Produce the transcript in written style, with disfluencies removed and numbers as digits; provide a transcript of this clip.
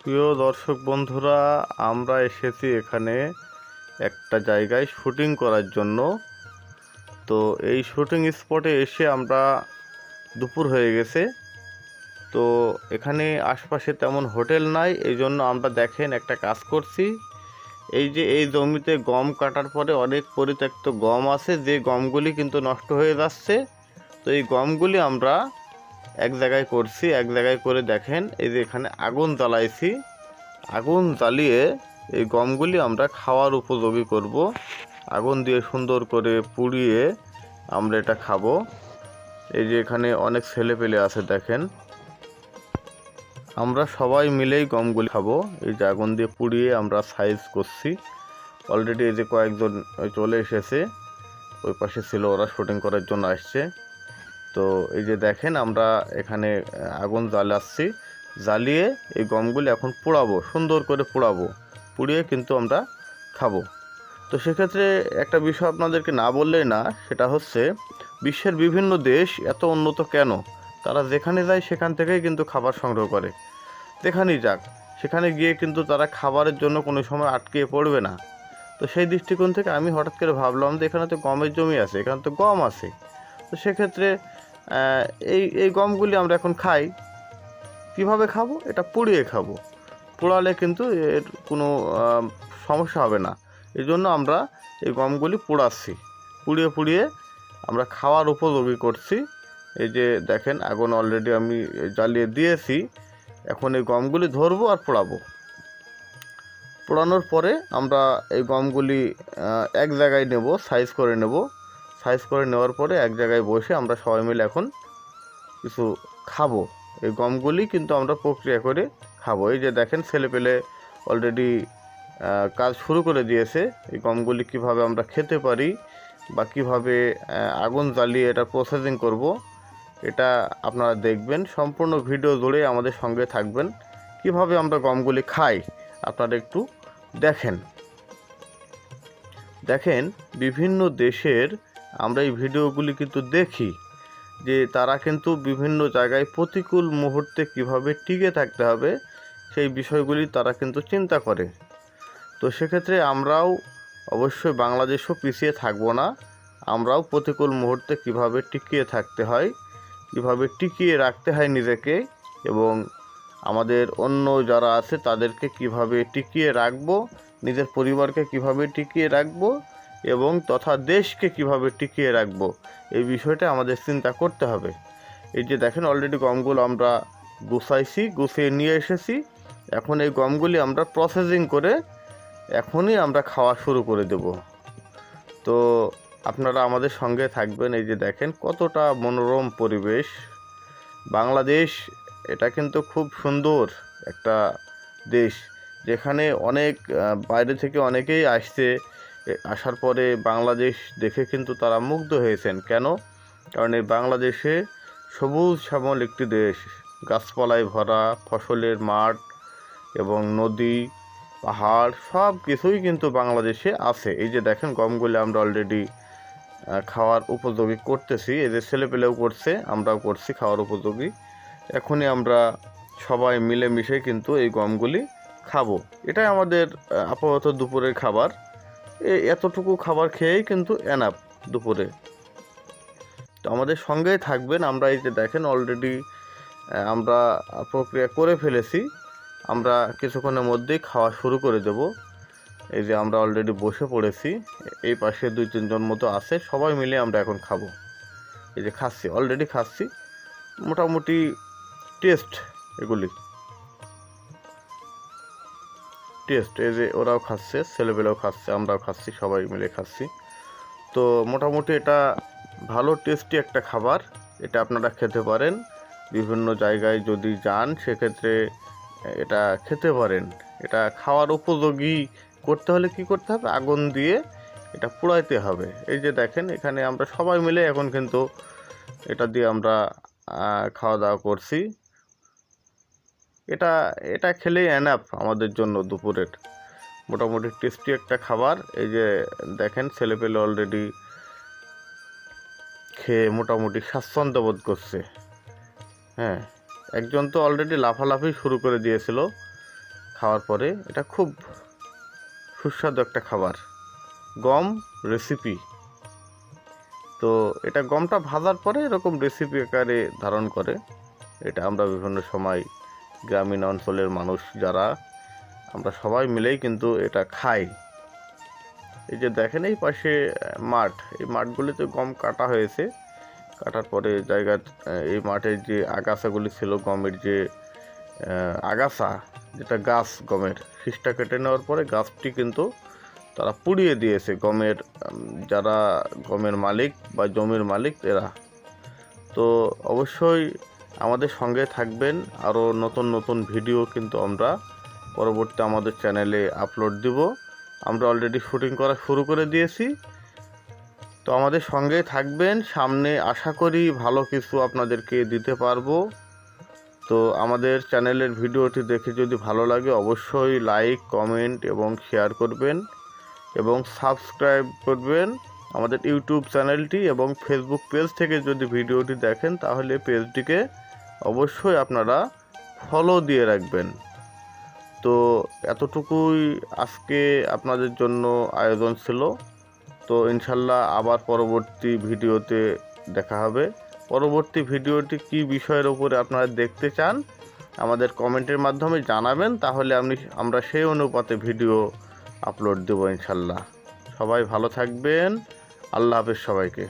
প্রিয় দর্শক বন্ধুরা, আমরা এসেছি এখানে একটা জায়গায় শুটিং করার জন্য। তো এই শুটিং স্পটে এসে আমরা দুপুর হয়ে গেছে। তো এখানে আশপাশে তেমন হোটেল নাই, এই জন্য আমরা দেখেন একটা কাজ করছি। এই যে এই জমিতে গম কাটার পরে অনেক পরিত্যক্ত গম আছে, যে গমগুলি কিন্তু নষ্ট হয়ে যাচ্ছে। তো এই গমগুলি আমরা এক জায়গায় করছি, এক জায়গায় করে দেখেন এই যে এখানে আগুন জ্বালাইছি। আগুন জ্বালিয়ে এই গমগুলি আমরা খাওয়ার উপযোগী করব। আগুন দিয়ে সুন্দর করে পুড়িয়ে আমরা এটা খাবো। এই যে এখানে অনেক ছেলেপেলে আছে দেখেন, আমরা সবাই মিলেই গমগুলি খাবো। এই যে আগুন দিয়ে পুড়িয়ে আমরা সাইজ করছি। অলরেডি এই যে কয়েকজন চলে এসেছে, ওই পাশে ছিল, ওরা শুটিং করার জন্য আসছে। তো এই যে দেখেন আমরা এখানে আগুন জ্বালাচ্ছি, জ্বালিয়ে এই গমগুলি এখন পোড়াবো, সুন্দর করে পোড়াবো, পুড়িয়ে কিন্তু আমরা খাবো। তো সেক্ষেত্রে একটা বিষয় আপনাদেরকে না বললেই না, সেটা হচ্ছে বিশ্বের বিভিন্ন দেশ এত উন্নত কেন? তারা যেখানে যায় সেখান থেকেই কিন্তু খাবার সংগ্রহ করে। যেখানেই যাক সেখানে গিয়ে কিন্তু তারা খাবারের জন্য কোনো সময় আটকে পড়বে না। তো সেই দৃষ্টিকোণ থেকে আমি হঠাৎ করে ভাবলাম যে এখানে তো গমের জমি আছে, এখানে তো গম আছে। তো সেক্ষেত্রে এই এই গমগুলি আমরা এখন খাই। কিভাবে খাবো? এটা পুড়িয়ে খাবো। পোড়ালে কিন্তু এর কোনো সমস্যা হবে না। এই জন্য আমরা এই গমগুলি পোড়াচ্ছি, পুড়িয়ে পুড়িয়ে আমরা খাওয়ার উপযোগী করছি। এই যে দেখেন আগুন অলরেডি আমি জ্বালিয়ে দিয়েছি। এখন এই গমগুলি ধরবো আর পোড়াবো। পোড়ানোর পরে আমরা এই গমগুলি এক জায়গায় নেব, সাইজ করে নেব। সাইজ করে নেওয়ার পরে এক জায়গায় বসে আমরা সবাই মিলে এখন কিছু খাবো। এই গমগুলি কিন্তু আমরা প্রক্রিয়া করে খাবো। এই যে দেখেন ছেলেপেলে অলরেডি কাজ শুরু করে দিয়েছে। এই গমগুলি কিভাবে আমরা খেতে পারি বা কিভাবে আগুন জ্বালিয়ে এটা প্রসেসিং করব, এটা আপনারা দেখবেন। সম্পূর্ণ ভিডিও জুড়ে আমাদের সঙ্গে থাকবেন। কিভাবে আমরা গমগুলি খাই আপনারা একটু দেখেন। দেখেন বিভিন্ন দেশের আমরা এই ভিডিওগুলি কিন্তু দেখি যে তারা কিন্তু বিভিন্ন জায়গায় প্রতিকূল মুহূর্তে কিভাবে টিকে থাকতে হবে সেই বিষয়গুলি তারা কিন্তু চিন্তা করে। তো সেক্ষেত্রে আমরাও অবশ্যই বাংলাদেশও পিছিয়ে থাকবো না। আমরাও প্রতিকূল মুহূর্তে কিভাবে টিকিয়ে থাকতে হয়, কিভাবে টিকিয়ে রাখতে হয় নিজেকে, এবং আমাদের অন্য যারা আছে তাদেরকে কিভাবে টিকিয়ে রাখবো, নিজের পরিবারকে কিভাবে টিকিয়ে রাখবো এবং তথা দেশকে কিভাবে টিকিয়ে রাখবো, এই বিষয়টা আমাদের চিন্তা করতে হবে। এই যে দেখেন অলরেডি গমগুলো আমরা গুছিয়ে নিয়ে এসেছি। এখন এই গমগুলি আমরা প্রসেসিং করে এখনই আমরা খাওয়া শুরু করে দেব। তো আপনারা আমাদের সঙ্গে থাকবেন। এই যে দেখেন কতটা মনোরম পরিবেশ। বাংলাদেশ এটা কিন্তু খুব সুন্দর একটা দেশ, যেখানে অনেক বাইরে থেকে অনেকেই আসছে। আসার পরে বাংলাদেশ দেখে কিন্তু তারা মুগ্ধ হয়েছেন। কেন? কারণ এই বাংলাদেশে সবুজ শ্যামল একটি দেশ, গাছপালায় ভরা, ফসলের মাঠ এবং নদী, পাহাড় সব কিছুই কিন্তু বাংলাদেশে আছে। এই যে দেখেন গমগুলি আমরা অলরেডি খাওয়ার উপযোগী করতেছি। এই যে ছেলেপেলেও করছে, আমরাও করছি খাওয়ার উপযোগী। এখনই আমরা সবাই মিলেমিশে কিন্তু এই গমগুলি খাবো। এটাই আমাদের আপাতত দুপুরের খাবার। এতটুকু খাবার খেয়েই কিন্তু এনাফ দুপুরে। তো আমাদের সঙ্গেই থাকবেন। আমরা এই যে দেখেন অলরেডি আমরা প্রক্রিয়া করে ফেলেছি। আমরা কিছুক্ষণের মধ্যেই খাওয়া শুরু করে দেব। এই যে আমরা অলরেডি বসে পড়েছি, এই পাশে 2-3 জন মতো আছে, সবাই মিলে আমরা এখন খাবো। এই যে খাচ্ছি, অলরেডি খাচ্ছি। মোটামুটি টেস্ট, এগুলি টেস্ট। এই যে ওরাও খাচ্ছে, ছেলেবেলাও খাচ্ছে, আমরাও খাচ্ছি, সবাই মিলে খাচ্ছি। তো মোটামুটি এটা ভালো টেস্টি একটা খাবার। এটা আপনারা খেতে পারেন। বিভিন্ন জায়গায় যদি যান সেক্ষেত্রে এটা খেতে পারেন। এটা খাওয়ার উপযোগী করতে হলে কি করতে হবে? আগুন দিয়ে এটা পোড়াইতে হবে। এই যে দেখেন এখানে আমরা সবাই মিলে এখন কিন্তু এটা দিয়ে আমরা খাওয়া দাওয়া করছি। এটা এটা খেলেই এনাফ আমাদের জন্য দুপুরের। মোটামুটি টেস্টি একটা খাবার। এই যে দেখেন ছেলেপেলে অলরেডি খেয়ে মোটামুটি স্বাচ্ছন্দ্য বোধ করছে। হ্যাঁ, একজন তো অলরেডি লাফালাফি শুরু করে দিয়েছিল। খাওয়ার পরে এটা খুব সুস্বাদু একটা খাবার, গম রেসিপি। তো এটা গমটা ভাজার পরে এরকম রেসিপি আকারে ধারণ করে। এটা আমরা বিভিন্ন সময় গ্রামীণ অঞ্চলের মানুষ যারা আমরা সবাই মিলেই কিন্তু এটা খাই। এই যে দেখেন এই পাশে মাঠ, এই মাঠগুলিতে গম কাটা হয়েছে। কাটার পরে জায়গা এই মাঠের যে আগাছাগুলি ছিল, গমের যে আগাছা, যেটা গাছ গমের শীষটা কেটে নেওয়ার পরে গাছটি কিন্তু তারা পুড়িয়ে দিয়েছে, গমের যারা গমের মালিক বা জমির মালিক এরা। তো অবশ্যই আমাদের সঙ্গে থাকবেন, আরও নতুন নতুন ভিডিও কিন্তু আমরা পরবর্তী আমাদের চ্যানেলে আপলোড দিব। আমরা অলরেডি শুটিং করা শুরু করে দিয়েছি, তো আমাদের সঙ্গে থাকবেন। সামনে আশা করি ভালো কিছু আপনাদেরকে দিতে পারবো। তো আমাদের চ্যানেলের ভিডিওটি দেখে যদি ভালো লাগে অবশ্যই লাইক, কমেন্ট এবং শেয়ার করবেন এবং সাবস্ক্রাইব করবেন আমাদের ইউটিউব চ্যানেলটি। এবং ফেসবুক পেজ থেকে যদি ভিডিওটি দেখেন তাহলে পেজটিকে অবশ্যই আপনারা ফলো দিয়ে রাখবেন। তো এতটুকুই আজকে আপনাদের জন্য আয়োজন ছিল। তো ইনশাল্লাহ আবার পরবর্তী ভিডিওতে দেখা হবে। পরবর্তী ভিডিওটি কী বিষয়ের উপরে আপনারা দেখতে চান আমাদের কমেন্টের মাধ্যমে জানাবেন, তাহলে আমরা সেই অনুপাতে ভিডিও আপলোড দেব ইনশাল্লাহ। সবাই ভালো থাকবেন। আল্লাহ হাফেজ সবাইকে।